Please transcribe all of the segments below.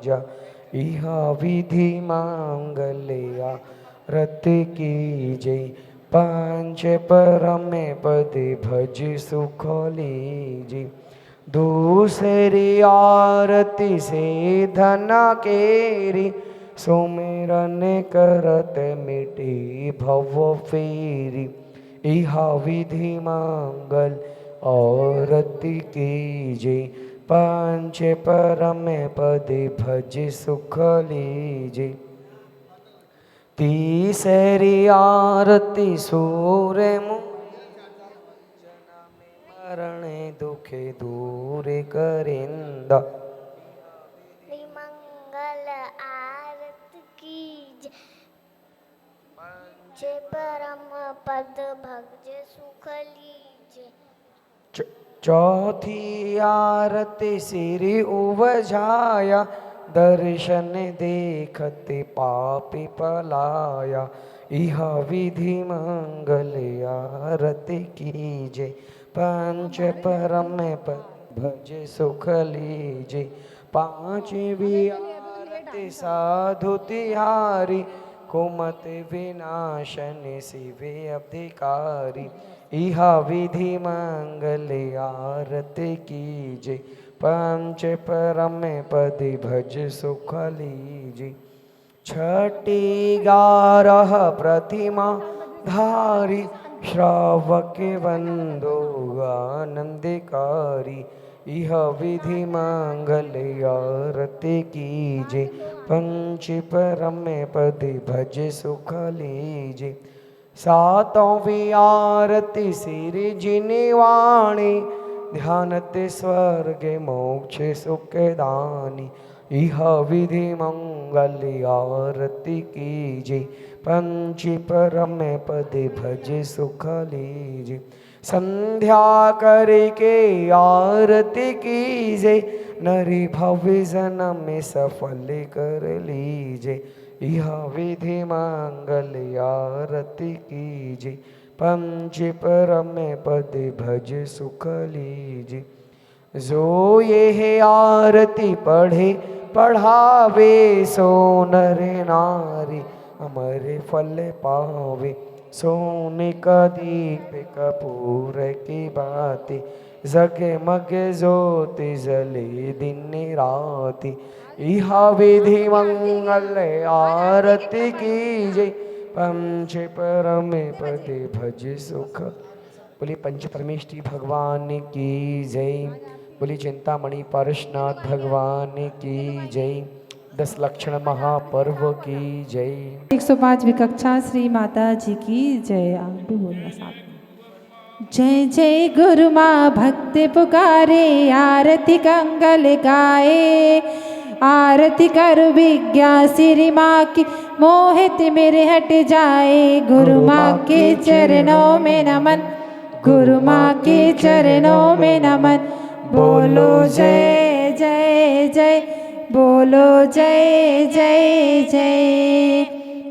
जा इह विधि मांगल्या रत की जय पांच परमे पदे भज सुख लीजे दूसरी आरती से धन केरी सुमिरन करत मिटे भव फेरी इह विधि मंगल औरती कीजे पांच परमे पदे भज सुख लीजे तीसरी आरती सूर्य मरण दुखे दूर करिंदा मंगल आरती कीजे पांच परम पद भज सुख लीजे चौथी आरती सिरि उवझाया दर्शन देखते पापी पलाया इह विधि मंगल आरती कीजे पंच परम पद भज सुख लीजे पांचवी आरती साधु तिहारी कुमत विनाशन शिवे अधिकारी इह विधि मंगल आरती कीजे पंच परमे पदे भज सुख लीजे छठी गारह प्रतिमा धारी श्रावक वंदो आनंदकारी इह विधि मंगल आरती कीजे पंच परमे पदे भज सुख लीजे सातवीं आरती सिरि जिनिवाणी ध्यानते स्वर्ग मोक्ष सुख दानी इह विधि मंगल आरती कीजे पंच परमे पदे भज सुख लीजे संध्या करके आरती कीजे नरी भव्य जन्म में सफल कर लीजे इह विधि मंगल आरती कीजे पंच परमे पदे भज सुख लीजे जो ये आरती पढ़े पढ़ावे सो नर नारी अमर फल पावे सोने का दीप कपूर की बाती जगमग ज्योति जले दिन राति इह विधि मंगल आरती कीजे पंच परमे पदे भज सुख। बोली पंच परमेष्ठी भगवान की जय। बोली चिंतामणि पारसनाथ भगवान की जय। 10 लक्षण महापर्व की जय। 105वीं कक्षा श्री माता जी की जय। आप भी बोलना साथ में। जय जय गुरु माँ भक्त पुकारे आरती कंगल गाए आरती कर विज्ञा श्री माँ की मोहित मेरे हट जाए गुरु माँ के चरणों में नमन गुरु माँ के चरणों में नमन बोलो जय जय जय बोलो जय जय जय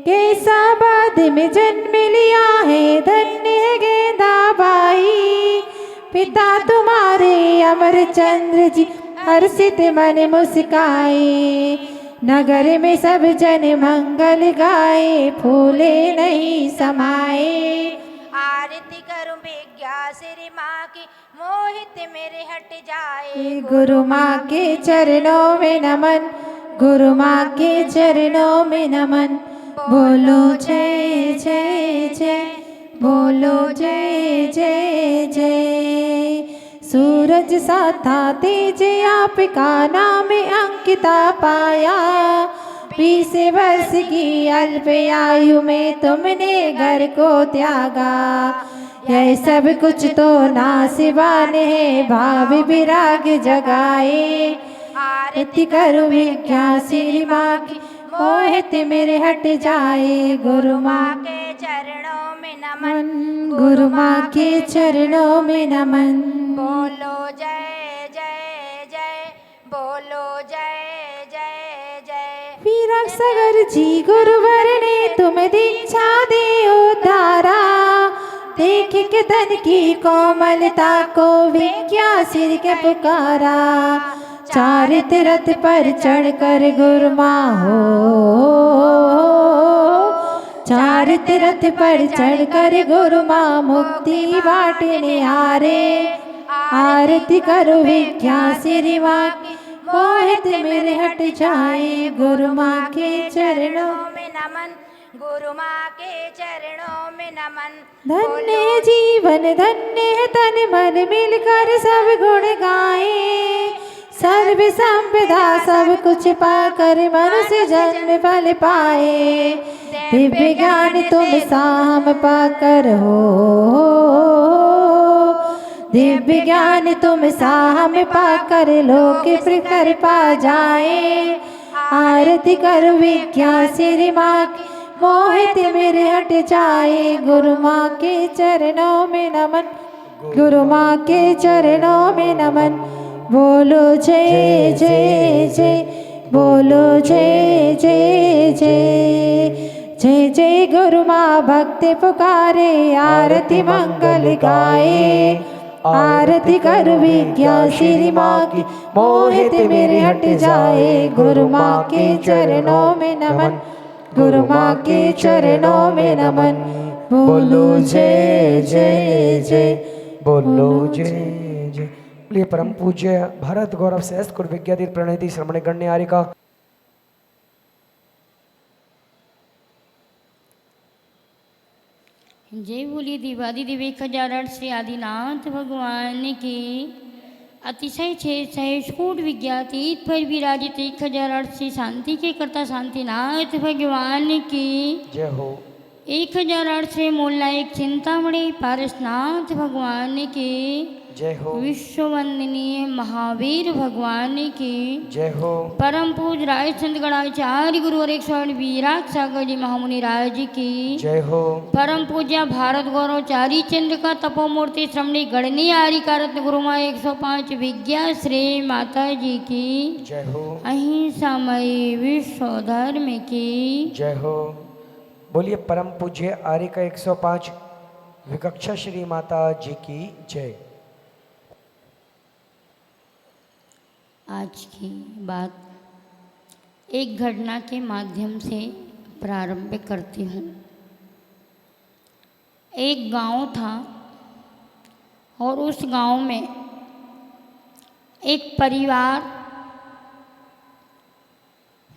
केसाबाद में जन्म लिया है धन्य है गेंदा बाई पिता तुम्हारे अमरचंद्र जी हर्षित मन मुस्काए नगर में सब जन मंगल गाए फूले नहीं समाए आरती करूं विज्ञा श्री माँ की मोहित मेरे हट जाए गुरु माँ के चरणों में नमन गुरु माँ के चरणों में नमन बोलो जय जय जय बोलो जय जय जय सूरज सा था तेज आपका नाम अंकिता पाया 20 वर्ष की अल्प आयु में तुमने घर को त्यागा यह सब कुछ तो नासिबान है भाव विराग जगाए आरती करो विज्ञा श्री माँ की मोहित मेरे हट जाए गुरु माँ के चरणों में नमन गुरु माँ के चरणों में नमन बोलो जय जय जय बोलो जय जय जय वीरा सगर जी गुरुवर ने तुम दीक्षा दे उतारा देख के तन की कोमलता को विज्ञा सिर के पुकारा चारित रथ पर चढ़कर गुरु माँ हो, चारित रथ पर चढ़कर गुरु माँ मुक्ति बाटने हारे। आरती करो विज्ञा श्री माँ की, मोहित मेरे हट जाए गुरु माँ के चरणों। में नमन, गुरु माँ के चरणों में नमन। धन्य है जीवन धन्य है तन मन, मिलकर सब गुण गाए। सर्व संपदा सब कुछ पाकर मनुष्य जन्म फल पाए। दिव्य ज्ञान तुम साम पाकर हो, दिव्य ज्ञान तुम साम पाकर लोक प्रखर पा जाए। आरती करो विज्ञा श्री माँ की, मोहित मेरे हट जाए गुरु माँ के चरणों में नमन, गुरु माँ के चरणों में नमन। बोलो जय जय जय, बोलो जय जय जय। जय जय गुरु माँ भक्ति पुकारे, आरती मंगल गाए। आरती कर विज्ञा श्री माँ की, मोहित मेरे हट जाए गुरु माँ के चरणों में नमन, गुरु माँ के चरणों में नमन। बोलो जय जय जय, बोलो जय जय। लिए परम पूज्य भारत गौरव श्रेष्ठ कुल विद्याधीश प्रणति श्रमण गण्य आरिका जय बोलिए दिवादी दिव्य खजारट श्री आदिनाथ भगवान की। अतिशय सहिष्णु विज्ञातीत पर विराजित 1008 श्री शांति के कर्ता शांतिनाथ भगवान की जय हो। 1008 से मूल नायक चिंतामणि पारसनाथ भगवान की जय हो। विश्व वंदनीय महावीर भगवान की जय हो। परम पूज राय संत गणाचार्य गुरु और 108 वीराग सागर जी महामुनि राज की जय हो। परम पूज्य भारत गौरव चारी चंद्र का तपोमूर्ति श्रमणी गणनी आरी कारत गुरु माँ 105 विज्ञा श्री माता जी की जय हो। अहिंसामयी विश्व धर्म की जय हो। बोलिए परम पूज्य आर्य का 105 विकक्षा श्री माता जी की जय। आज की बात एक घटना के माध्यम से प्रारंभ करती हूँ। एक गांव था और उस गांव में एक परिवार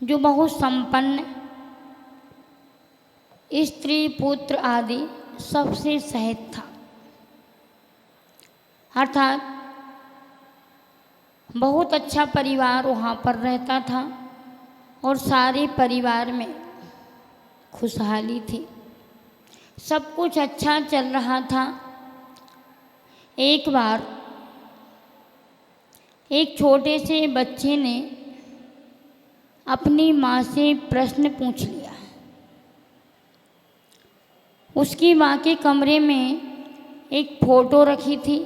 जो बहुत संपन्न, स्त्री पुत्र आदि सबसे सहित था, अर्थात बहुत अच्छा परिवार वहाँ पर रहता था और सारे परिवार में खुशहाली थी, सब कुछ अच्छा चल रहा था। एक बार एक छोटे से बच्चे ने अपनी माँ से प्रश्न पूछ लिया। उसकी माँ के कमरे में एक फ़ोटो रखी थी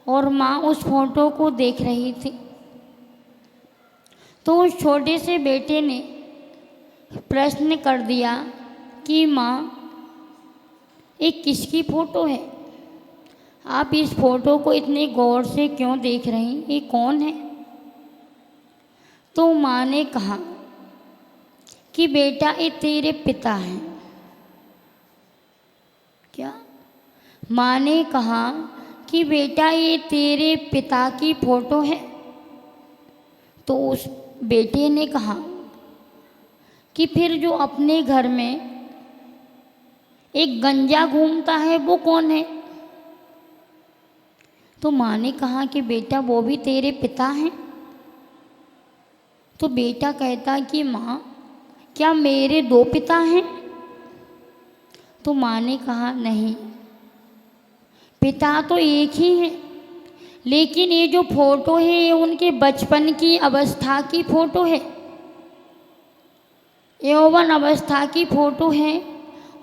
और माँ उस फोटो को देख रही थी। तो उस छोटे से बेटे ने प्रश्न कर दिया कि माँ ये किसकी फ़ोटो है? आप इस फोटो को इतने गौर से क्यों देख रही? ये कौन है? तो माँ ने कहा कि बेटा ये तेरे पिता हैं। क्या? माँ ने कहा कि बेटा ये तेरे पिता की फ़ोटो है। तो उस बेटे ने कहा कि फिर जो अपने घर में एक गंजा घूमता है वो कौन है? तो माँ ने कहा कि बेटा वो भी तेरे पिता हैं। तो बेटा कहता कि माँ क्या मेरे 2 पिता हैं? तो माँ ने कहा नहीं, पिता तो एक ही है, लेकिन ये जो फोटो है ये उनके बचपन की अवस्था की फ़ोटो है, यौवन अवस्था की फ़ोटो है।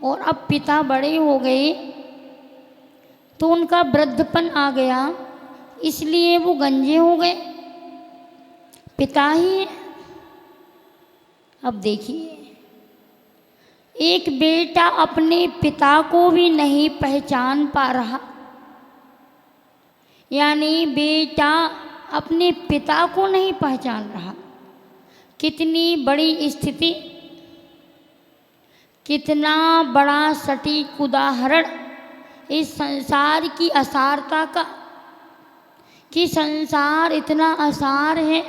और अब पिता बड़े हो गए तो उनका वृद्धपन आ गया, इसलिए वो गंजे हो गए। पिता ही है। अब देखिए, एक बेटा अपने पिता को भी नहीं पहचान पा रहा, यानी बेटा अपने पिता को नहीं पहचान रहा। कितनी बड़ी स्थिति, कितना बड़ा सटीक उदाहरण इस संसार की असारता का, कि संसार इतना असार है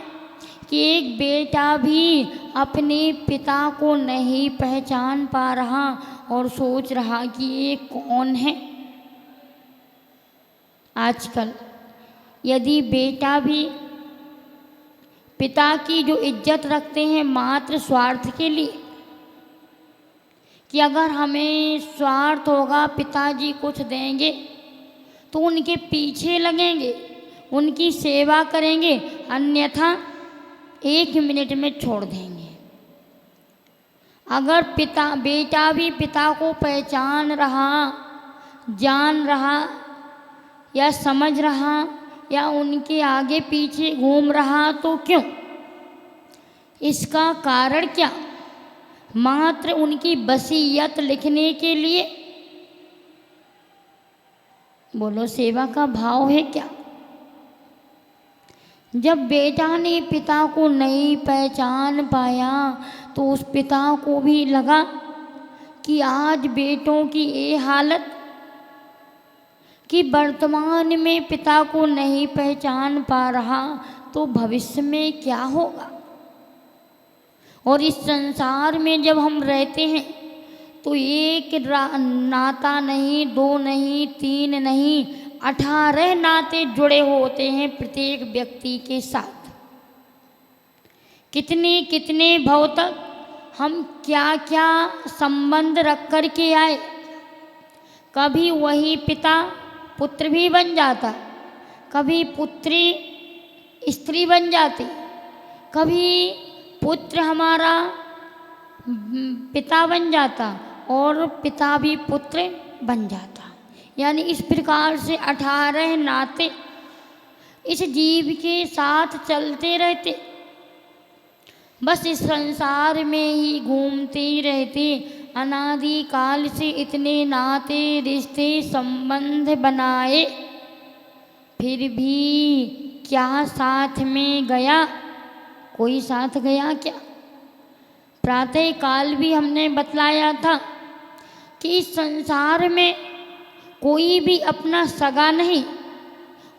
कि एक बेटा भी अपने पिता को नहीं पहचान पा रहा और सोच रहा कि ये कौन है। आजकल यदि बेटा भी पिता की जो इज्जत रखते हैं मात्र स्वार्थ के लिए, कि अगर हमें स्वार्थ होगा पिताजी कुछ देंगे तो उनके पीछे लगेंगे, उनकी सेवा करेंगे, अन्यथा 1 मिनट में छोड़ देंगे। अगर बेटा भी पिता को पहचान रहा, जान रहा या समझ रहा या उनके आगे पीछे घूम रहा तो क्यों? इसका कारण क्या? मात्र उनकी वसीयत लिखने के लिए? बोलो, सेवा का भाव है क्या? जब बेटा ने पिता को नहीं पहचान पाया तो उस पिता को भी लगा कि आज बेटों की ये हालत, कि वर्तमान में पिता को नहीं पहचान पा रहा तो भविष्य में क्या होगा। और इस संसार में जब हम रहते हैं तो एक नाता नहीं, 2 नहीं, 3 नहीं, 18 नाते जुड़े होते हैं प्रत्येक व्यक्ति के साथ। कितने कितने भव तक हम क्या क्या संबंध रख कर के आए। कभी वही पिता पुत्र भी बन जाता, कभी पुत्री स्त्री बन जाती, कभी पुत्र हमारा पिता बन जाता और पिता भी पुत्र बन जाता। यानी इस प्रकार से 18 नाते इस जीव के साथ चलते रहते, बस इस संसार में ही घूमते ही रहते। अनादि काल से इतने नाते रिश्ते संबंध बनाए, फिर भी क्या साथ में गया? कोई साथ गया क्या? प्रातः काल भी हमने बतलाया था कि इस संसार में कोई भी अपना सगा नहीं,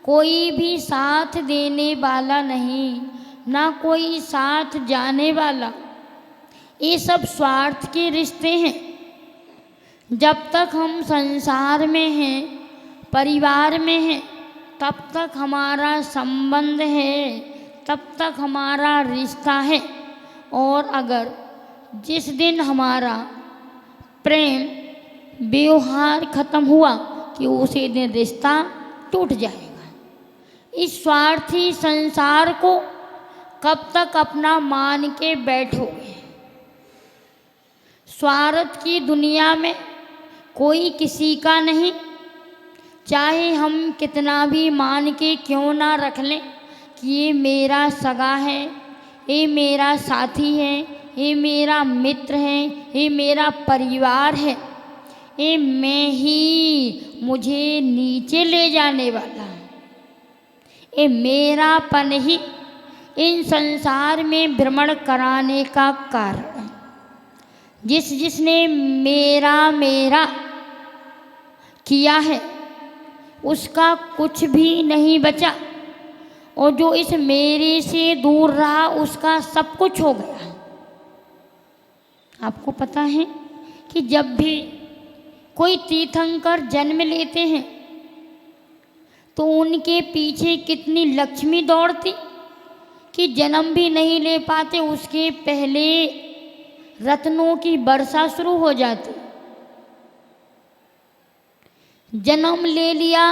कोई भी साथ देने वाला नहीं, ना कोई साथ जाने वाला। ये सब स्वार्थ के रिश्ते हैं। जब तक हम संसार में हैं, परिवार में हैं, तब तक हमारा संबंध है, तब तक हमारा रिश्ता है। और अगर जिस दिन हमारा प्रेम व्यवहार खत्म हुआ कि उसी दिन रिश्ता टूट जाएगा। इस स्वार्थी संसार को कब तक अपना मान के बैठोगे? स्वार्थ की दुनिया में कोई किसी का नहीं, चाहे हम कितना भी मान के क्यों ना रख लें कि ये मेरा सगा है, ये मेरा साथी है, ये मेरा मित्र है, ये मेरा परिवार है, ये मैं ही मुझे नीचे ले जाने वाला, ये मेरापन ही इन संसार में भ्रमण कराने का कारण है। जिसने मेरा मेरा किया है उसका कुछ भी नहीं बचा, और जो इस मेरे से दूर रहा उसका सब कुछ हो गया। आपको पता है कि जब भी कोई तीर्थंकर जन्म लेते हैं तो उनके पीछे कितनी लक्ष्मी दौड़ती, कि जन्म भी नहीं ले पाते उसके पहले रत्नों की वर्षा शुरू हो जाती। जन्म ले लिया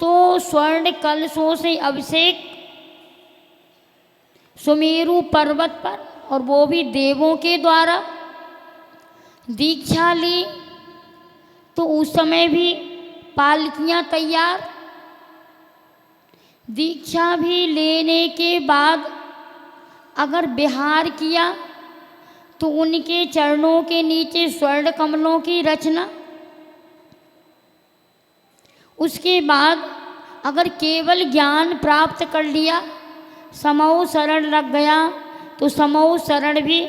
तो स्वर्ण कलशों से अभिषेक सुमेरु पर्वत पर, और वो भी देवों के द्वारा। दीक्षा ली तो उस समय भी पालकियां तैयार। दीक्षा भी लेने के बाद अगर विहार किया तो उनके चरणों के नीचे स्वर्ण कमलों की रचना। उसके बाद अगर केवल ज्ञान प्राप्त कर लिया, समूह शरण लग गया, तो समूह शरण भी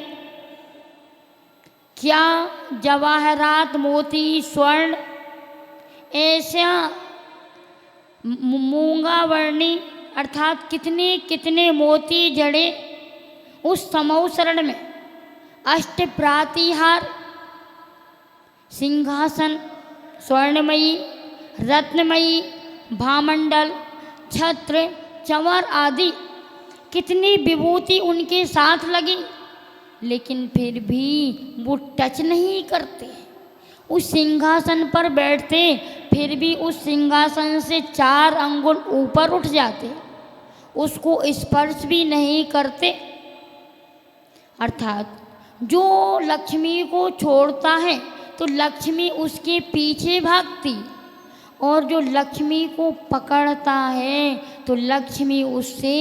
क्या जवाहरात मोती स्वर्ण ऐसा मूंगा वर्णी अर्थात कितने कितने मोती जड़े उस समूह शरण में। अष्ट प्रातिहार, सिंहासन, स्वर्णमयी, रत्नमयी, भामंडल, छत्र, चंवर आदि कितनी विभूति उनके साथ लगी, लेकिन फिर भी वो टच नहीं करते। उस सिंहासन पर बैठते, फिर भी उस सिंहासन से 4 अंगुल ऊपर उठ जाते, उसको स्पर्श भी नहीं करते। अर्थात जो लक्ष्मी को छोड़ता है तो लक्ष्मी उसके पीछे भागती, और जो लक्ष्मी को पकड़ता है तो लक्ष्मी उससे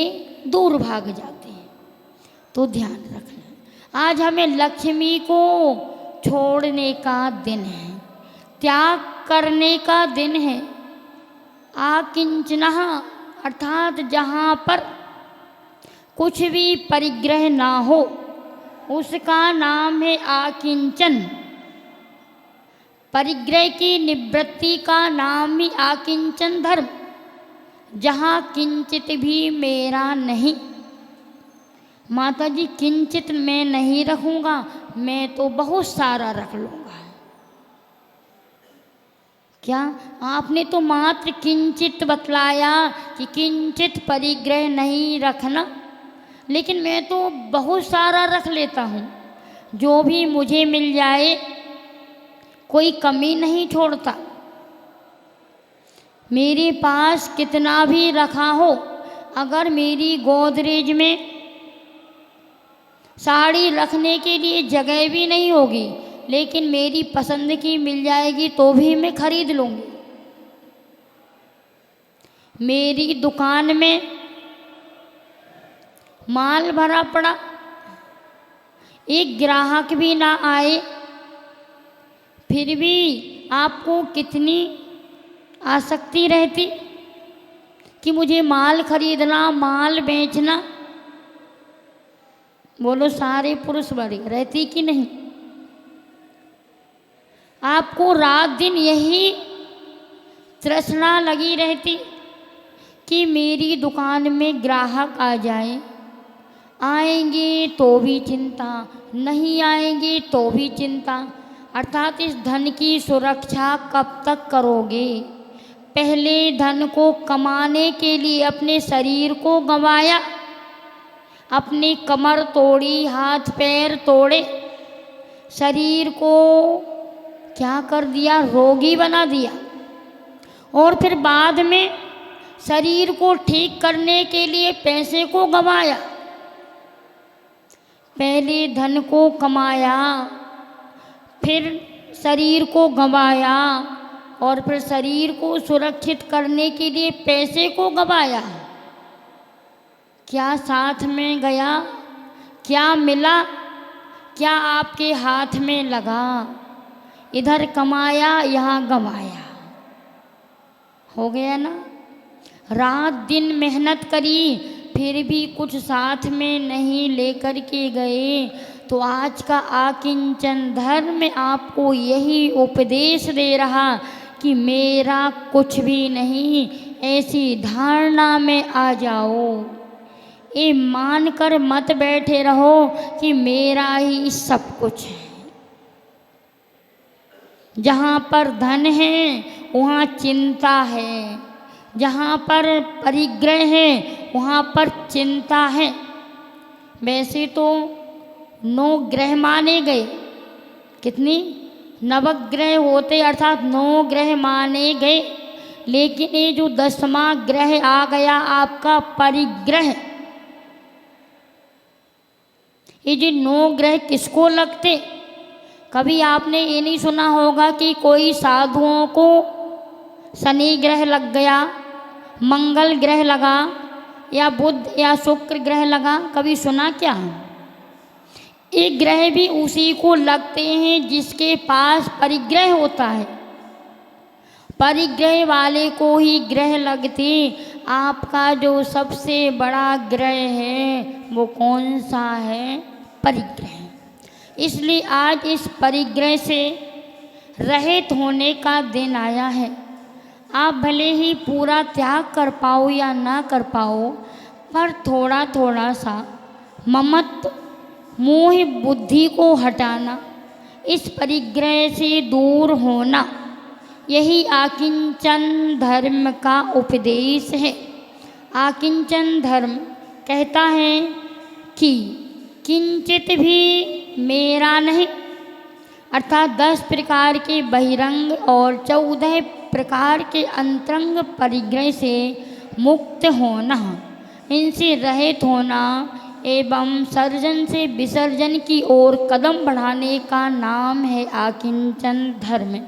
दूर भाग जाती है। तो ध्यान रखना, आज हमें लक्ष्मी को छोड़ने का दिन है, त्याग करने का दिन है। आकिंचनः अर्थात जहाँ पर कुछ भी परिग्रह ना हो उसका नाम है आकिंचन। परिग्रह की निवृत्ति का नाम ही आकिंचन धर्म, जहाँ किंचित भी मेरा नहीं। माता जी किंचित मैं नहीं रखूँगा, मैं तो बहुत सारा रख लूँगा। क्या आपने तो मात्र किंचित बतलाया कि किंचित परिग्रह नहीं रखना, लेकिन मैं तो बहुत सारा रख लेता हूँ। जो भी मुझे मिल जाए कोई कमी नहीं छोड़ता। मेरे पास कितना भी रखा हो, अगर मेरी गोदरेज में साड़ी रखने के लिए जगह भी नहीं होगी, लेकिन मेरी पसंद की मिल जाएगी तो भी मैं खरीद लूँगी। मेरी दुकान में माल भरा पड़ा, एक ग्राहक भी ना आए, फिर भी आपको कितनी आसक्ति रहती कि मुझे माल खरीदना, माल बेचना। बोलो सारे पुरुष बड़े रहती कि नहीं? आपको रात दिन यही तृष्णा लगी रहती कि मेरी दुकान में ग्राहक आ जाए। आएंगे तो भी चिंता, नहीं आएंगे तो भी चिंता। अर्थात इस धन की सुरक्षा कब तक करोगे? पहले धन को कमाने के लिए अपने शरीर को गंवाया, अपनी कमर तोड़ी, हाथ पैर तोड़े, शरीर को क्या कर दिया? रोगी बना दिया। और फिर बाद में शरीर को ठीक करने के लिए पैसे को गंवाया। पहले धन को कमाया, फिर शरीर को गंवाया, और फिर शरीर को सुरक्षित करने के लिए पैसे को गंवाया। क्या साथ में गया? क्या मिला? क्या आपके हाथ में लगा? इधर कमाया, यहाँ गंवाया। हो गया ना? रात दिन मेहनत करी, फिर भी कुछ साथ में नहीं लेकर के गए। तो आज का आकिंचन धर्म आपको यही उपदेश दे रहा कि मेरा कुछ भी नहीं, ऐसी धारणा में आ जाओ। ये मानकर मत बैठे रहो कि मेरा ही सब कुछ है। जहाँ पर धन है वहाँ चिंता है, जहाँ पर परिग्रह है वहाँ पर चिंता है। वैसे तो 9 ग्रह माने गए, कितनी? नवग्रह होते, अर्थात 9 ग्रह माने गए, लेकिन ये जो 10वां ग्रह आ गया आपका परिग्रह, ये जो 9 ग्रह किसको लगते? कभी आपने ये नहीं सुना होगा कि कोई साधुओं को शनि ग्रह लग गया, मंगल ग्रह लगा, या बुध या शुक्र ग्रह लगा? कभी सुना क्या? एक ग्रह भी उसी को लगते हैं जिसके पास परिग्रह होता है। परिग्रह वाले को ही ग्रह लगते। आपका जो सबसे बड़ा ग्रह है वो कौन सा है? परिग्रह। इसलिए आज इस परिग्रह से रहित होने का दिन आया है। आप भले ही पूरा त्याग कर पाओ या ना कर पाओ, पर थोड़ा थोड़ा सा ममत्व, मोह बुद्धि को हटाना, इस परिग्रह से दूर होना, यही आकिंचन धर्म का उपदेश है। आकिंचन धर्म कहता है कि किंचित भी मेरा नहीं, अर्थात 10 प्रकार के बहिरंग और 14 प्रकार के अंतरंग परिग्रह से मुक्त होना, इनसे रहित होना एवं सर्जन से विसर्जन की ओर कदम बढ़ाने का नाम है आकिंचन धर्म।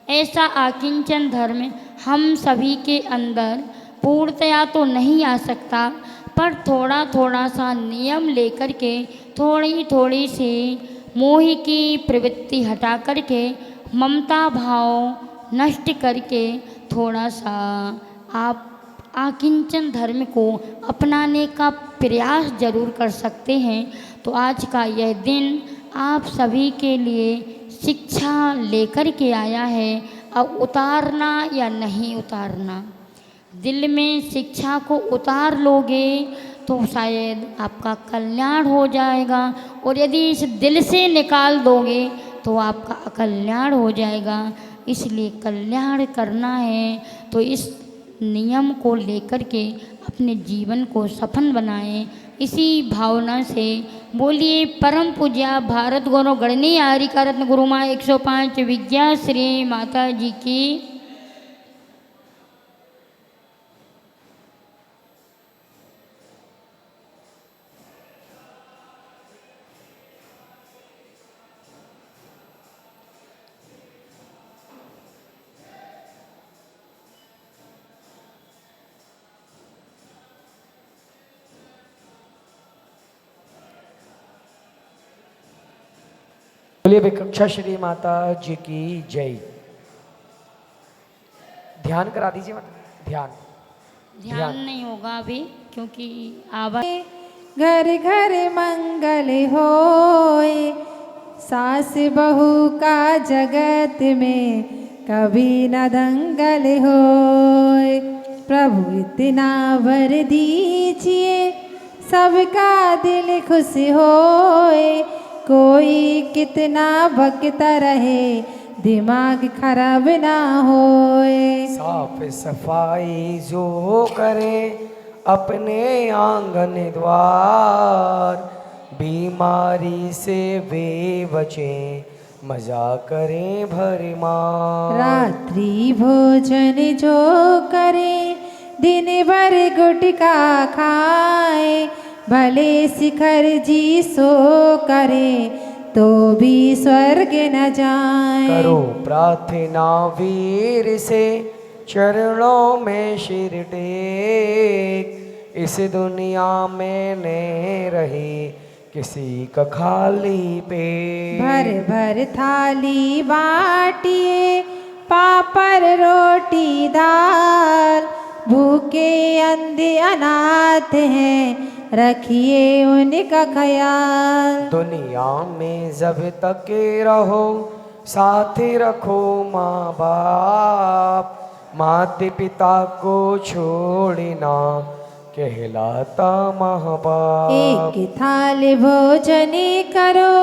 ऐसा आकिंचन धर्म हम सभी के अंदर पूर्णतया तो नहीं आ सकता, पर थोड़ा थोड़ा सा नियम लेकर के, थोड़ी थोड़ी सी मोह की प्रवृत्ति हटा करके, ममता भाव नष्ट करके थोड़ा सा आप आकिंचन धर्म को अपनाने का प्रयास जरूर कर सकते हैं। तो आज का यह दिन आप सभी के लिए शिक्षा लेकर के आया है। अब उतारना या नहीं उतारना, दिल में शिक्षा को उतार लोगे तो शायद आपका कल्याण हो जाएगा, और यदि इस दिल से निकाल दोगे तो आपका अकल्याण हो जाएगा। इसलिए कल्याण करना है तो इस नियम को लेकर के अपने जीवन को सफल बनाएं। इसी भावना से बोलिए परम पूज्या भारत गौरव गणनीय आर्यिका रत्न गुरु माँ 105 विद्या श्री माता जी की। बोलिए विकक्षा श्री माता जी की जय। ध्यान करा दीजिए, मतलब ध्यान नहीं होगा अभी, क्योंकि आवाज। घर घर मंगल होए, सास बहू का जगत में कभी न दंगल होए। प्रभु इतना वर दीजिए सबका दिल खुश होए। कोई कितना बकता रहे दिमाग खराब ना होए। साफ सफाई जो करे अपने आंगन द्वार, बीमारी से वे बचे मजा करें भरमार। रात्रि भोजन जो करे दिन भर गुटखा खाए। भले शिखर जी सो करे तो भी स्वर्ग न जाए। करो प्रार्थना वीर से चरणों में सिर टेक। इस दुनिया में न रहे किसी का खाली पेट। भर भर थाली बाटिए पापड़ रोटी दाल। भूखे अंधे अनाथ हैं रखिए उनका ख्याल। दुनिया में जब तक रहो साथ रखो माँ बाप। माता पिता को छोड़ना कहलाता माँ बाप। एक थाल भोजन करो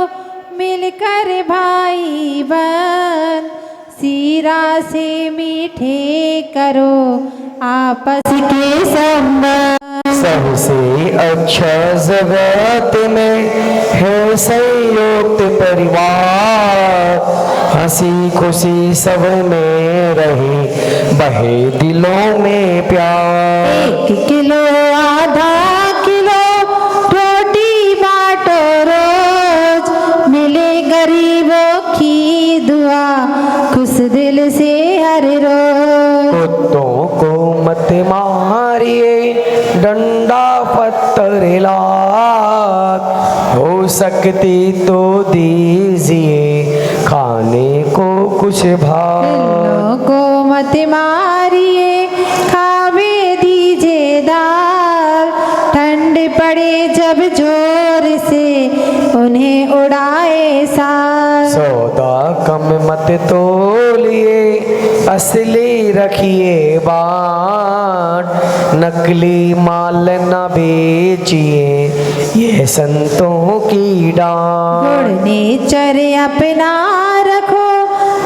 मिलकर भाई बहन। सीरा से मीठे करो आपस के संबंध। सबसे अच्छा जगत में है संयुक्त परिवार। हंसी खुशी सब में रहे बहे दिलों में प्यार। 1 किलो आधा किलो रोटी बांटो रोज। मिले गरीबों की दुआ खुश दिल से हर रोज। कुत्तों को मत मारिए डंडा पत्थर लात। हो सकती तो दीजिए खाने को कुछ भात। बिल्लों को मत मारिए, खावे दीजिए दाल। ठंड पड़े जब जोर से, उन्हें उड़ाए साल। सौदा कम मत तोलिए, असली रखिए बाट। नकली माल न बेचिए, ये संतों की डांट। गुड़ नेचर अपना रखो,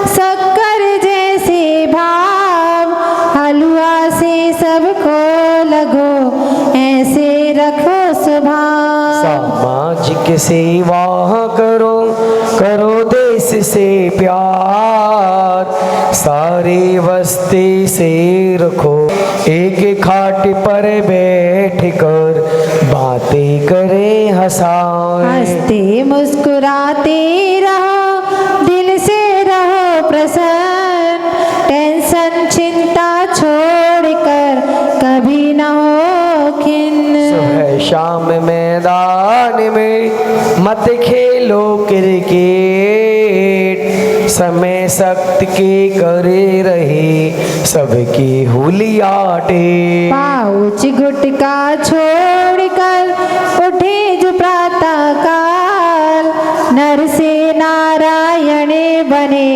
शक्कर जैसे भाव। हलवा से सबको लगो, ऐसे रखो स्वभाव। सामाजिक सेवा करो, करो देश से प्यार। सारे वस्ती से रखो, एक खाट पर बैठ कर बातें करे हंसाए। हंसते मुस्कुराते रहो, दिल से रहो प्रसन्न। टेंशन चिंता छोड़कर कभी न हो खिन्न। सुबह शाम मैदान में मत खेलो क्रिकेट। समय सख्त के करे रहे सबकी हुलिया टेट। पाउच गुटका छोड़कर उठे जो प्रातः काल। नर से नारायण बने,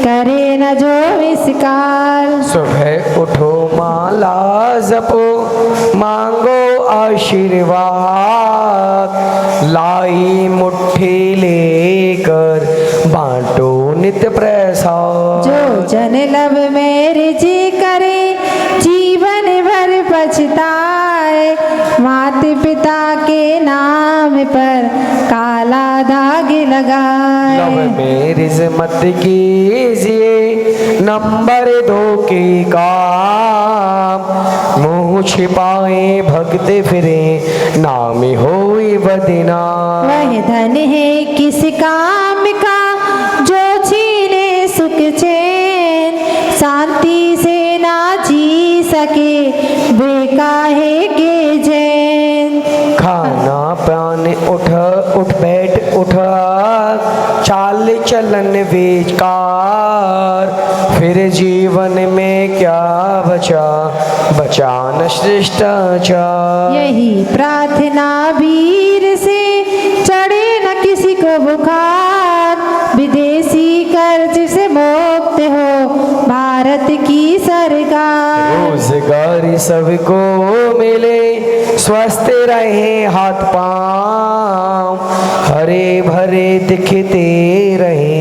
करे न जो विस्काल। सुबह उठो माला जपो, मांगो आशीर्वाद। लाई मुट्ठी लेकर बांटो नित्य प्रसाद। जो जन लब मैरिज करे, जीवन भर पछताए। माता पिता के नाम पर काला दाग लगाए। लव मैरिज मत कीजिए, नंबर 2 के काम। मुँह छिपाए भगते फिरे, नाम होई बदनाम। वह धन है किस काम का, जो छीने सुख चैन। शांति से ना जी सके, बेकाहे के जैन। खाना पानी उठ बैठ उठा, चाल चलन बेकार। फिर जीवन में क्या बचा, बचा न शिष्टाचार। यही प्रार्थना वीर से, चढ़े न किसी को बुखार। विदेशी कर्ज से मुक्त हो भारत की सरकार। रोजगारी सबको मिले, स्वस्थ रहे हाथ पांव। हरे भरे दिखते रहे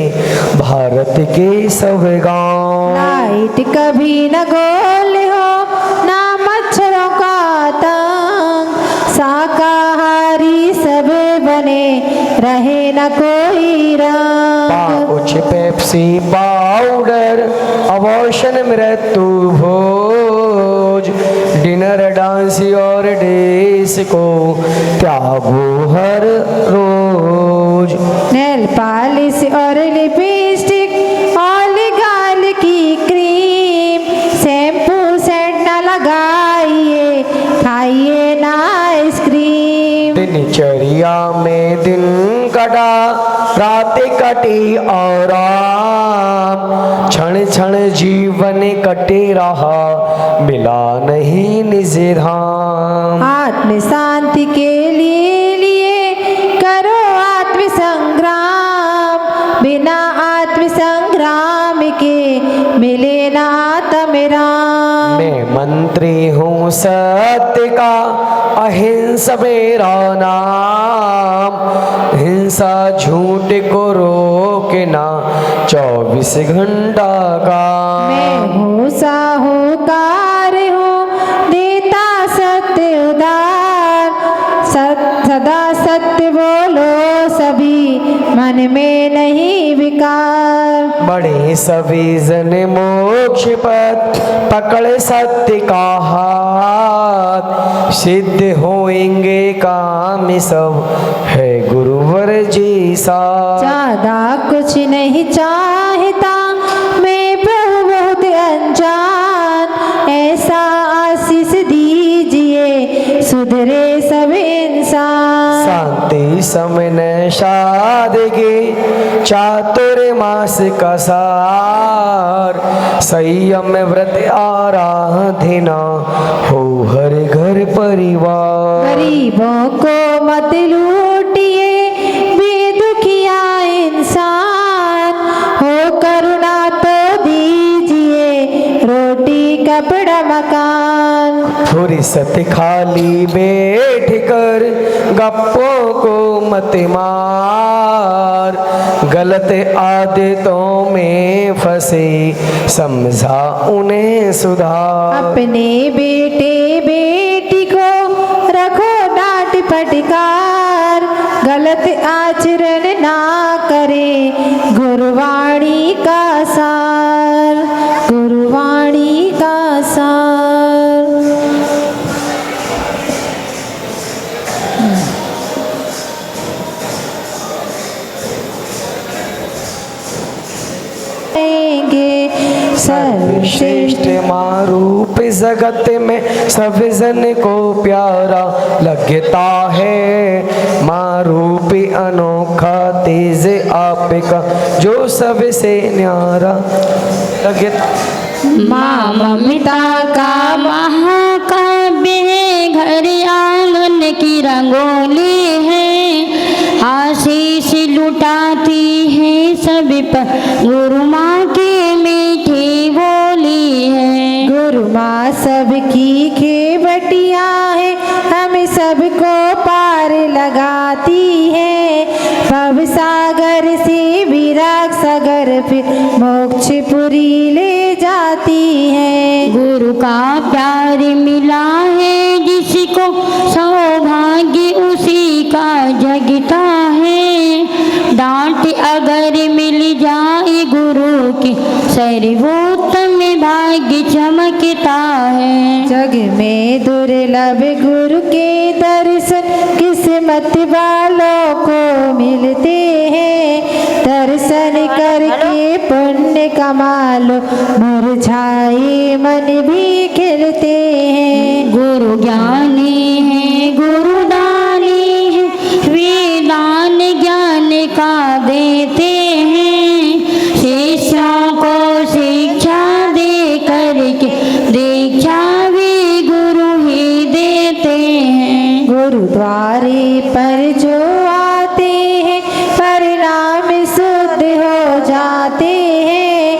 भारत के सब गांव। लाइट कभी न गोल हो, ना मच्छरों का आतंक। शाकाहारी सब बने, रहे न कोई रंग। पाउच पेप्सी पाउडर, अबॉर्शन मृत्यु भोज। डिनर डांस और डेस को त्यागो हर रोज। नेल पॉलिश और लिपस्टिक, और गाल की क्रीम। शैम्पू सेंट न लगाइए, खाइए ना आइसक्रीम। दिनचर्या में दिन कटा, रात कटी और क्षण क्षण जीवन कटे रहा, मिला नहीं निज धाम। आत्म शांति के लिए करो आत्म संग्राम। बिना आत्म संग्राम के मिले ना आत्म राम। मैं मंत्री हूँ सत्य का, अहिंसा मेरा नाम। हिंसा झूठ को रोकना 24 घंटा का। मैं हूँ साहूकार हूँ, देता सत्य उदार। सदा सत्य बोलो सभी, मन में नहीं विकार। बड़े सभी जन मोक्ष पथ, पकड़ सत्य का हाथ। सिद्ध होएंगे काम सब, है गुरुवर जी साथ। ज्यादा कुछ नहीं चाहता मैं, प्रभु बहुत अनजान। ऐसा आशीष दीजिए, सुधरे सब इंसान। शांति समन सादगी चातुर्मास का सार, संयम व्रत आराधना हो हर घर परिवार। गरीबों को मत लूटिए, बेदुखिया इंसान हो, करुणा तो दीजिए, रोटी कपड़ा मकान। फुर्सत खाली बैठ कर गप्पों को मत मार, गलत आदतों में फंसे समझा उन्हें सुधार। अपने बेटे बेटी को रखो डांट फटकार, गलत आचरण ना करे, गुरुवाणी का सार, गुरुवाणी का सार। सर्वश्रेष्ठ मारूप जगत में सब जन को प्यारा लगता है, मारूप अनोखा तेज आपका जो सबसे न्यारा लगता। माँ ममता का महाकाव्य है, घर आंगन की रंगोली है, आशीष लुटाती है सब पर गुरु माँ की मीठी बोली है। गुरु माँ सबकी खेवटिया है, हम सबको पार लगाती है, भव सागर से विराग सागर फिर मोक्षपुरी ले जाती है। गुरु का प्यार मिला है जिसको, सौभाग्य उसी का जगता है, डांट अगर मिल जाए गुरु की, सर्वोत्तम भाग्य चमकता है। जग में दुर्लभ गुरु के दर्शन किस्मत वालों को मिलते हैं, दर्शन करके पुण्य कमा लो, मुरझाए मन भी खिलते हैं। गुरु ज्ञानी है, गुरु दानी है, वे दान ज्ञान का देते हैं, शिष्यों को शिक्षा दे करके दीक्षा भी गुरु ही देते हैं। गुरुद्वारे पर जो आते हैं परिणाम शुद्ध हो जाते हैं,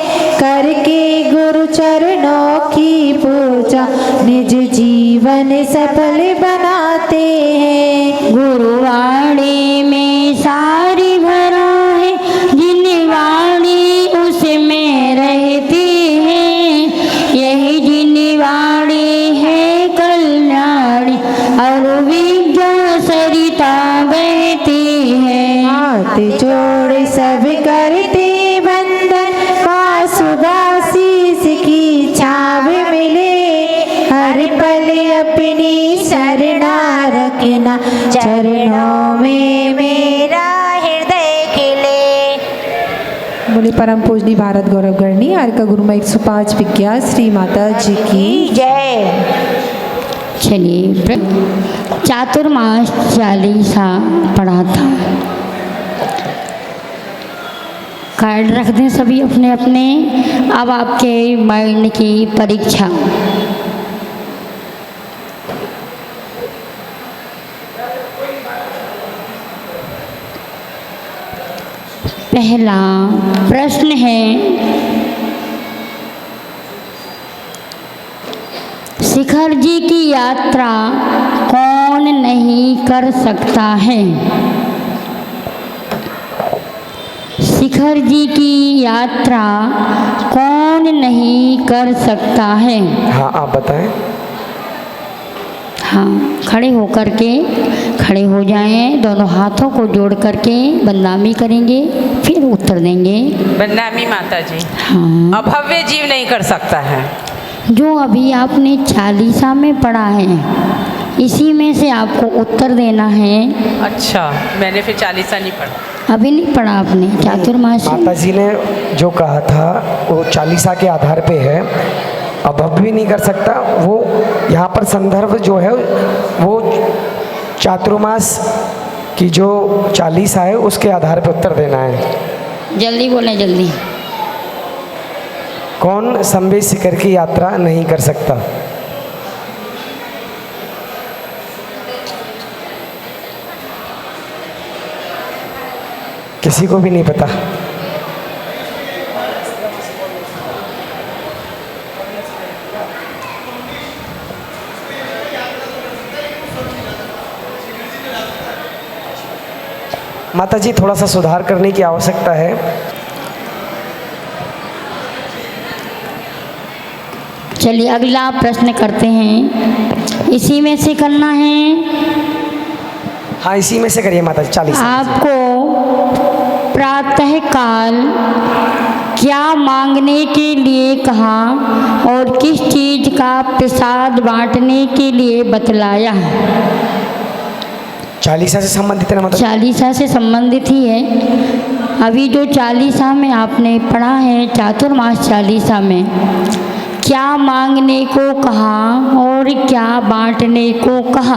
करके गुरु चरणों की पूजा निज जीवन सफल बनाते हैं। गुरुवाणी में सारी भरा है, जिन वाणी उसमें रहती है, यही जिन वाणी है कल्याणी और विद्या सरिता बहती है। हाथ जोड़ सब करते बंधन, माँ सुदासीस की छाव मिले, हर पल अपनी शरणा रखना, चरणों में मेरा हृदय खिले। बोले परम पूजनी भारत गौरव गणनी आर्का गुरुमा 105 विज्ञा श्री माता जी की जय। चलिए चातुर्मास चालीसा पढ़ा था, कार्ड रख दें सभी अपने अपने। अब आपके माइंड की परीक्षा। पहला प्रश्न है, शिखर जी की यात्रा कौन नहीं कर सकता है? शिखर जी की यात्रा कौन नहीं कर सकता है? हाँ आप बताएं। हाँ, खड़े होकर के खड़े हो जाएं, दोनों हाथों को जोड़ करके बदनामी करेंगे, फिर उत्तर देंगे। बदनामी माता जी। हाँ, अभव्य जीव नहीं कर सकता है। जो अभी आपने चालीसा में पढ़ा है, इसी में से आपको उत्तर देना है। अच्छा, मैंने फिर चालीसा नहीं पढ़ा। अभी नहीं पढ़ा आपने चातुर्मास? माता जी ने जो कहा था वो चालीसा के आधार पे है, अभव्य भी नहीं कर सकता। वो यहाँ पर संदर्भ जो है वो चातुर्मास कि जो 40 है उसके आधार पर उत्तर देना है। जल्दी बोलें, जल्दी। कौन संवेद शिखर की यात्रा नहीं कर सकता? किसी को भी नहीं पता? माता जी, थोड़ा सा सुधार करने की आवश्यकता है। चलिए अगला प्रश्न करते हैं। इसी में से करना है। हाँ, इसी में से करिए माता जी। 40 आपको प्रातः काल क्या मांगने के लिए कहा और किस चीज का प्रसाद बांटने के लिए बतलाया? 40 से संबंधित है माता जी? 40 से संबंधित ही है। अभी जो 40 में आपने पढ़ा है, चातुर्मास 40 में क्या मांगने को कहा और क्या बांटने को कहा?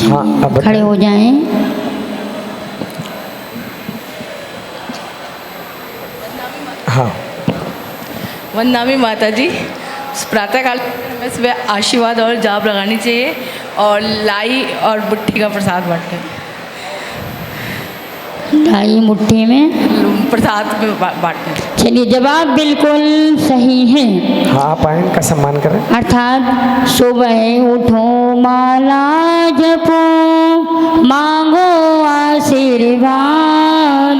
हाँ, अब खड़े हो जाएं। हाँ। वंदनामी माता जी, प्रातःकाल में सुबह आशीर्वाद और जाप लगानी चाहिए और लाई और बुट्ठी का प्रसाद बांटना। लाई मुट्ठी में प्रसाद में बांटना। चलिए, जवाब बिल्कुल सही है। हाँ, आप आए, इनका सम्मान करें। अर्थात सुबह उठो माला जपो मांगो आशीर्वाद,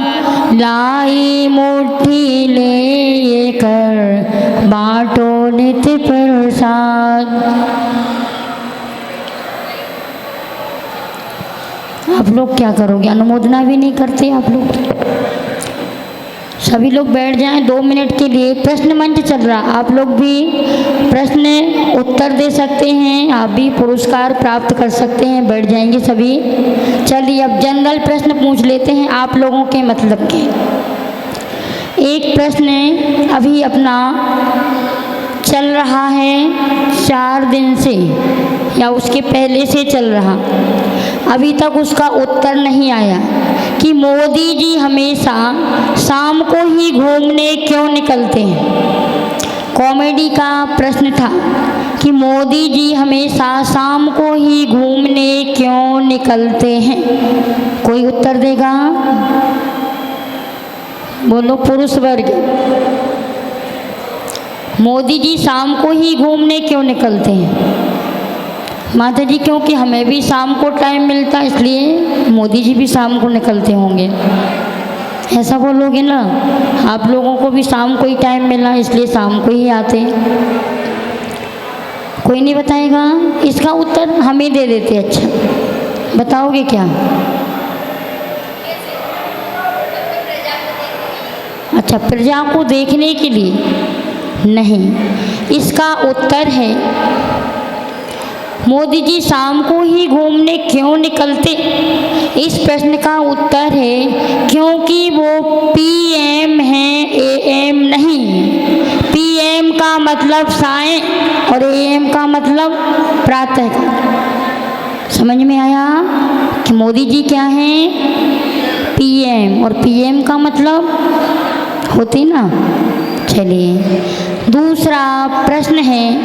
लाई मुट्ठी ले कर बांटो नित्य प्रसाद। आप लोग क्या करोगे? अनुमोदना भी नहीं करते आप लोग। सभी लोग बैठ जाएं 2 मिनट के लिए। प्रश्न मंच चल रहा, आप लोग भी प्रश्न उत्तर दे सकते हैं, आप भी पुरस्कार प्राप्त कर सकते हैं। बैठ जाएंगे सभी। चलिए अब जनरल प्रश्न पूछ लेते हैं आप लोगों के मतलब के। एक प्रश्न अभी अपना चल रहा है 4 दिन से या उसके पहले से चल रहा, अभी तक उसका उत्तर नहीं आया कि मोदी जी हमेशा शाम को ही घूमने क्यों निकलते हैं। कॉमेडी का प्रश्न था कि मोदी जी हमेशा शाम को ही घूमने क्यों निकलते हैं। कोई उत्तर देगा? बोलो पुरुष वर्ग। मोदी जी शाम को ही घूमने क्यों निकलते हैं? माता जी, क्योंकि हमें भी शाम को टाइम मिलता है इसलिए मोदी जी भी शाम को निकलते होंगे। ऐसा बोलोगे ना? आप लोगों को भी शाम को ही टाइम मिला इसलिए शाम को ही आते। कोई नहीं बताएगा? इसका उत्तर हम ही दे देते। अच्छा, बताओगे क्या? अच्छा, प्रजा को देखने के लिए नहीं। इसका उत्तर है मोदी जी शाम को ही घूमने क्यों निकलते। इस प्रश्न का उत्तर है क्योंकि वो पीएम हैं, एएम नहीं। पीएम का मतलब साय और एएम का मतलब प्रातः का। समझ में आया कि मोदी जी क्या हैं? पीएम, और पीएम का मतलब होती ना। चलिए दूसरा प्रश्न है,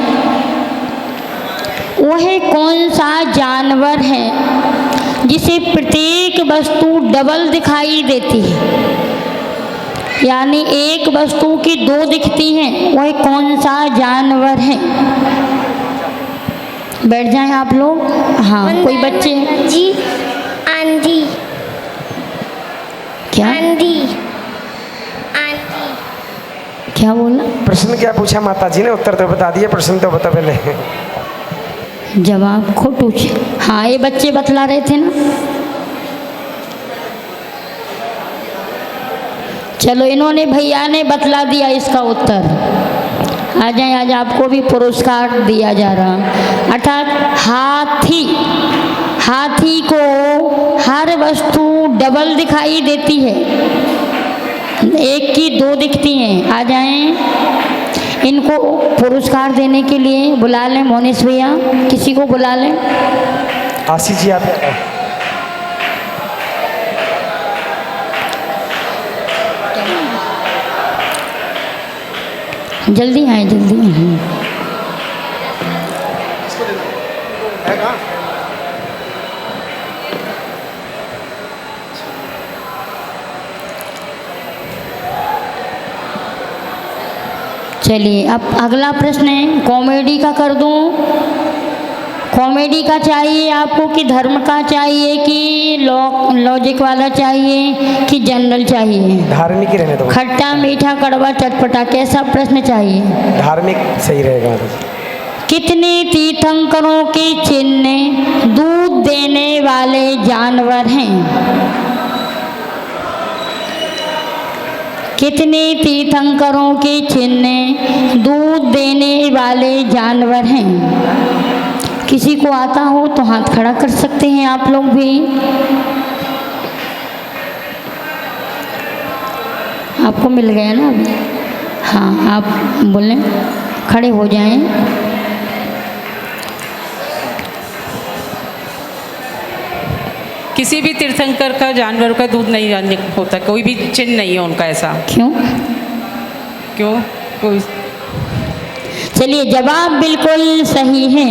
वह कौन सा जानवर है जिसे प्रत्येक वस्तु डबल दिखाई देती है, यानी एक वस्तु की 2 दिखती हैं। वह कौन सा जानवर है? बैठ जाएं आप लोग। हाँ, कोई बच्चे जी? आंधी। क्या? आंधी। क्या बोला? प्रश्न क्या पूछा माता जी ने? उत्तर तो बता दिए, प्रश्न तो बता पहले। जवाब खुद पूछे। हाँ, ये बच्चे बतला रहे थे ना। चलो, इन्होंने भैया ने बतला दिया इसका उत्तर। आ जाए, आज आपको भी पुरस्कार दिया जा रहा। अर्थात हाथी को हर वस्तु डबल दिखाई देती है, एक की 2 दिखती हैं। आ जाएं, इनको पुरस्कार देने के लिए बुला लें मोनेश भैया, किसी को बुला लें। आशीष जी आप जल्दी आए, जल्दी आए। चलिए अब अगला प्रश्न है, कॉमेडी का कर दूं? कॉमेडी का चाहिए आपको कि धर्म का चाहिए कि लॉजिक वाला चाहिए कि जनरल चाहिए? धार्मिक ही रहने दो। खट्टा मीठा कड़वा चटपटा, कैसा प्रश्न चाहिए? धार्मिक सही रहेगा माता जी। कितने तीर्थंकरों के चिन्ह दूध देने वाले जानवर हैं? कितने तीर्थंकरों के चिन्ह दूध देने वाले जानवर हैं? किसी को आता हो तो हाथ खड़ा कर सकते हैं आप लोग भी। आपको मिल गया ना अभी? हाँ, आप बोलें, खड़े हो जाएं। किसी भी तीर्थंकर का जानवर का दूध नहीं होता, कोई भी चिन्ह नहीं है उनका ऐसा। क्यों? क्यों? कोई चलिए जवाब बिल्कुल सही है।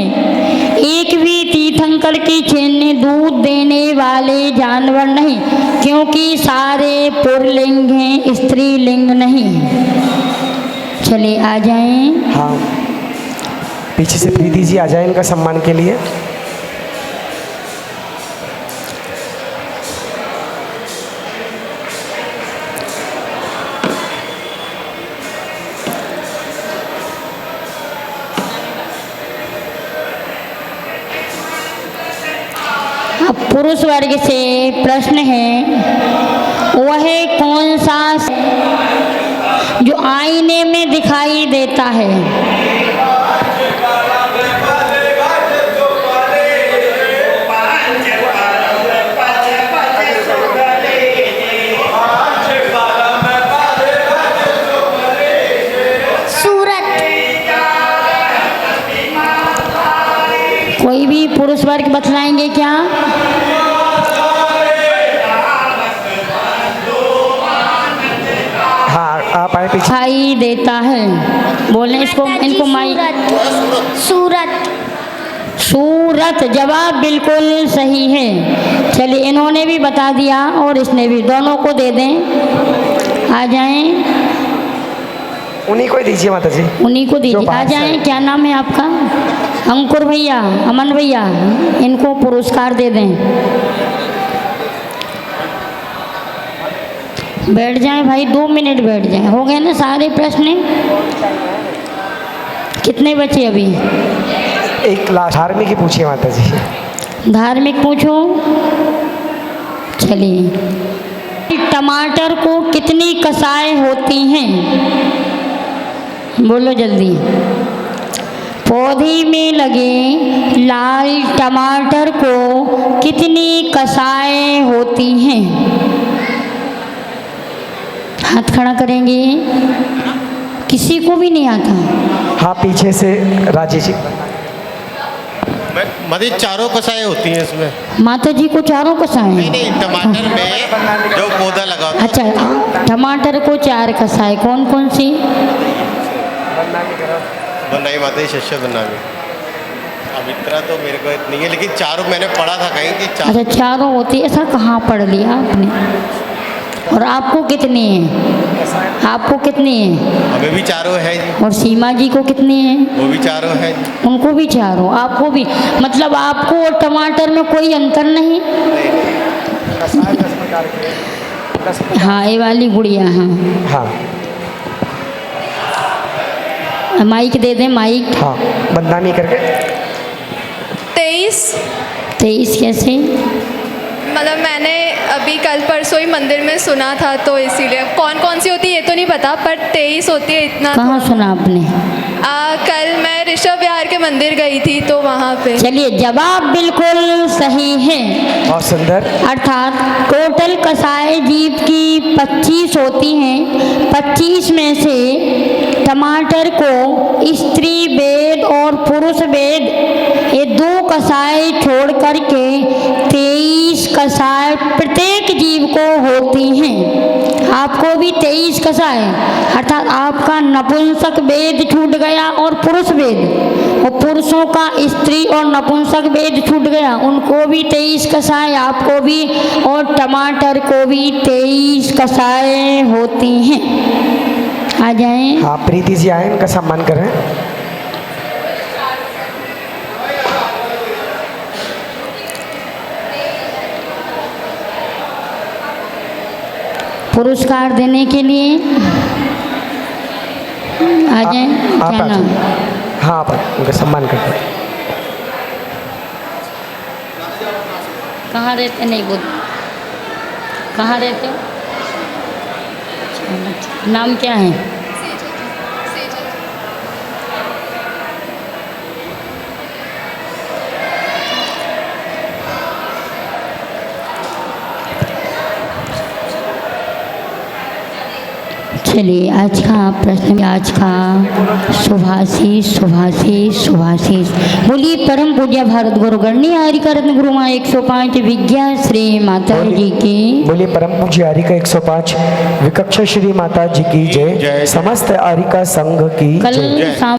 एक भी तीर्थंकर के चिन्ह दूध देने वाले जानवर नहीं, क्योंकि सारे पुल्लिंग हैं, स्त्रीलिंग नहीं। चलिए आ जाएं। हाँ, पीछे से प्रीति जी आ जाए इनका सम्मान के लिए। अब पुरुष वर्ग से प्रश्न है, वह कौन सा जो आईने में दिखाई देता है? सूरत। कोई भी पुरुष वर्ग बतलाएंगे क्या? हाँ, आप आए पीछे। दिखाई देता है, बोले इसको, इनको माइक। सूरत। सूरत जवाब बिल्कुल सही है। चलिए इन्होंने भी बता दिया और इसने भी, दोनों को दे दें। आ जाएं, उन्हीं को ही दीजिए माता जी। उन्हीं को जो दीजिए। आ बाहर से जाएं। आए। क्या नाम है आपका? अंकुर भैया, अमन भैया, इनको पुरस्कार दे दें। बैठ जाएं भाई, 2 मिनट बैठ जाएं। हो गए ना सारे प्रश्न? कितने बचे अभी? एक लास्ट धार्मिक ही पूछिए माता जी। धार्मिक पूछो। चलिए, टमाटर को कितनी कसाएं होती हैं? बोलो जल्दी। पौधे में लगे लाल टमाटर को कितनी कसाएं होती हैं? हाथ खड़ा करेंगे। किसी को भी नहीं आता? हाँ, पीछे से राजेश जी। मधी चारों कसाएं होती हैं इसमें। माता जी को चारों कसाएं? नहीं, टमाटर में जो पौधा लगा होता है। अच्छा, टमाटर को 4 कसाएं, कौन कौन सी? बनाई माता जी, शस्य बनाई। अब इतना तो मेरे को नहीं है, लेकिन चारों मैंने पढ़ा था कहीं कि अच्छा, चारों होती है। ऐसा कहाँ पढ़ लिया आपने? और आपको कितनी है? आपको कितनी है? हमें भी चारों है जी। और सीमा जी को कितनी है? वो भी चारों है जी। उनको भी चारों, आपको भी। मतलब आपको और टमाटर में कोई अंतर नहीं? हाँ, ये वाली गुड़िया। हाँ, हाँ, माइक दे दें, माइक। हाँ, बदनामी करके। 23। 23 कैसे? मतलब मैंने अभी कल परसों ही मंदिर में सुना था, तो इसीलिए। कौन कौन सी होती है ये तो नहीं पता, पर 23 होती है इतना। कहाँ सुना आपने? कल मैं ऋषभ विहार के मंदिर गई थी तो वहाँ पे। चलिए जवाब बिल्कुल सही है। बहुत सुंदर। अर्थात टोटल कसाए जीव की 25 होती हैं। 25 में से टमाटर को स्त्री वेद और पुरुष वेद ये 2 कसाय छोड़ करके 23 कसाय प्रत्येक जीव को होती हैं। आपको भी 23 कसाय अर्थात आपका नपुंसक वेद छूट गया और पुरुष वेद, और पुरुषों का स्त्री और नपुंसक वेद छूट गया, उनको भी 23 कसाय, आपको भी, और टमाटर को भी 23 कसाय होती हैं। आ जाएं। हाँ प्रीति जी आए, इनका सम्मान करें। पुरस्कार देने के लिए आ जाएं। आप क्या आ नाम? जाइए। हाँ आप उनका सम्मान करते हैं। कहाँ रहते? नहीं बोल, कहाँ रहते हो? नाम क्या है? चलिए आज का प्रश्न, आज का शुभाशीष शुभाशीष शुभाशीष। बोलिए परम पूज्य भारत गुरु गणनीय हरिका रत्न गुरु माँ 105 विज्ञा श्री माता जी की। बोलिए परम पूज्य हरिका 105 विकक्षा श्री माता जी की जय। समस्त हरिका संघ की कल जय। शाम